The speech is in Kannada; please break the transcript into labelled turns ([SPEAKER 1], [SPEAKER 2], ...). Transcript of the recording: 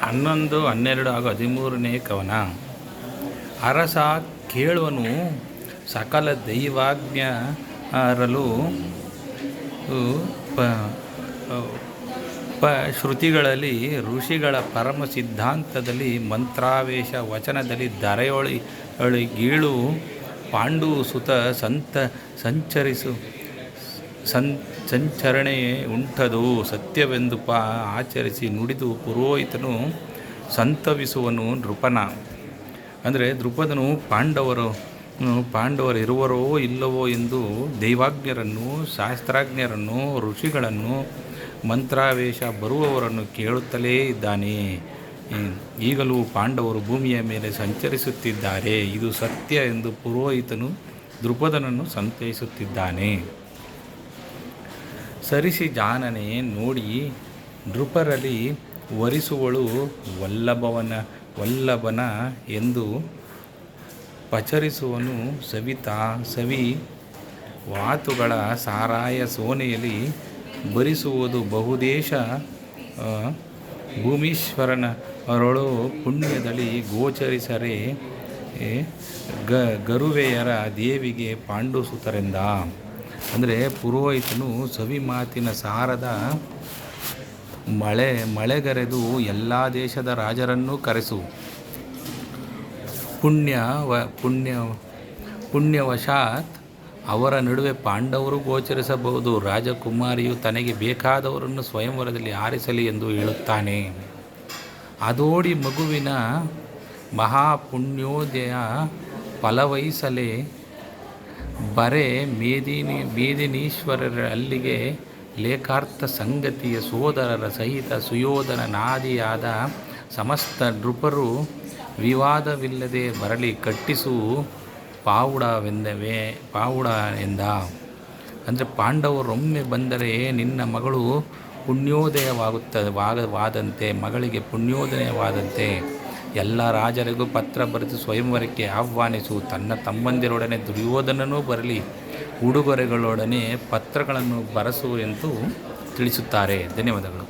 [SPEAKER 1] 11, 12 ಹಾಗೂ 13ನೇ ಕವನ. ಅರಸ ಕೇಳುವನು ಸಕಲ ದೈವಾಜ್ಞರಲು ಶ್ರುತಿಗಳಲ್ಲಿ ಋಷಿಗಳ ಪರಮ ಸಿದ್ಧಾಂತದಲ್ಲಿ ಮಂತ್ರಾವೇಶ ವಚನದಲ್ಲಿ ಧರೆಯೊಳಗೀಳು ಪಾಂಡು ಸುತ ಸಂಚರಣೆ ಉಂಟದು ಸತ್ಯವೆಂದು ಆಚರಿಸಿ ನುಡಿದು ಪುರೋಹಿತನು ಸಂತವಿಸುವನು ನೃಪನ. ಅಂದರೆ ದೃಪದನು ಪಾಂಡವರು ಇರುವರೋ ಇಲ್ಲವೋ ಎಂದು ದೈವಾಜ್ಞರನ್ನು, ಶಾಸ್ತ್ರಾಜ್ಞರನ್ನು, ಋಷಿಗಳನ್ನು, ಮಂತ್ರಾವೇಶ ಬರುವವರನ್ನು ಕೇಳುತ್ತಲೇ ಇದ್ದಾನೆ. ಈಗಲೂ ಪಾಂಡವರು ಭೂಮಿಯ ಮೇಲೆ ಸಂಚರಿಸುತ್ತಿದ್ದಾರೆ, ಇದು ಸತ್ಯ ಎಂದು ಪುರೋಹಿತನು ದೃಪದನನ್ನು ಸಂತೈಸುತ್ತಿದ್ದಾನೆ. ಸರಿಸಿ ಜಾನನೆ ನೋಡಿ ನೃಪರಲ್ಲಿ ವರಿಸುವಳು ವಲ್ಲಭನ ಎಂದು ಪಚರಿಸುವನು ಸವಿ ವಾತುಗಳ ಸಾರಾಯ ಸೋನೆಯಲ್ಲಿ ಭರಿಸುವುದು ಬಹುದೇಶ ಭೂಮೀಶ್ವರನರೊಳು ಪುಣ್ಯದಲ್ಲಿ ಗೋಚರಿಸರೆ ಗರುವೆಯರ ದೇವಿಗೆ ಪಾಂಡುಸುತರೆಂದ. ಅಂದರೆ ಪುರೋಹಿತನು ಸವಿ ಮಾತಿನ ಸಾರದ ಮಳೆಗರೆದು ಎಲ್ಲ ದೇಶದ ರಾಜರನ್ನೂ ಕರೆಸು. ಪುಣ್ಯವಶಾತ್ ಅವರ ನಡುವೆ ಪಾಂಡವರು ಗೋಚರಿಸಬಹುದು. ರಾಜಕುಮಾರಿಯು ತನಗೆ ಬೇಕಾದವರನ್ನು ಸ್ವಯಂವರದಲ್ಲಿ ಆರಿಸಲಿ ಎಂದು ಹೇಳುತ್ತಾನೆ. ಅದೋಡಿ ಮಗುವಿನ ಮಹಾಪುಣ್ಯೋದಯ ಫಲವಹಿಸಲೇ ಬರೆ ಮೇದಿನೀಶ್ವರರ ಅಲ್ಲಿಗೆ ಲೇಖಾರ್ಥ ಸಂಗತಿಯ ಸೋದರರ ಸಹಿತ ಸುಯೋಧನನಾದಿಯಾದ ಸಮಸ್ತ ನೃಪರು ವಿವಾದವಿಲ್ಲದೆ ಬರಲಿ ಕಟ್ಟಿಸು ಪಾವುಡ ಎಂದ. ಅಂದರೆ ಪಾಂಡವರೊಮ್ಮೆ ಬಂದರೆ ನಿನ್ನ ಮಗಳು ಮಗಳಿಗೆ ಪುಣ್ಯೋದಯವಾದಂತೆ ಎಲ್ಲ ರಾಜರಿಗೂ ಪತ್ರ ಬರೆದು ಸ್ವಯಂವರಕ್ಕೆ ಆಹ್ವಾನಿಸು. ತನ್ನ ತಮ್ಮಂದಿರೊಡನೆ ದುರ್ಯೋಧನನೂ ಬರಲಿ, ಉಡುಗೊರೆಗಳೊಡನೆ ಪತ್ರಗಳನ್ನು ಬರೆಸು ಎಂದು ತಿಳಿಸುತ್ತಾರೆ. ಧನ್ಯವಾದಗಳು.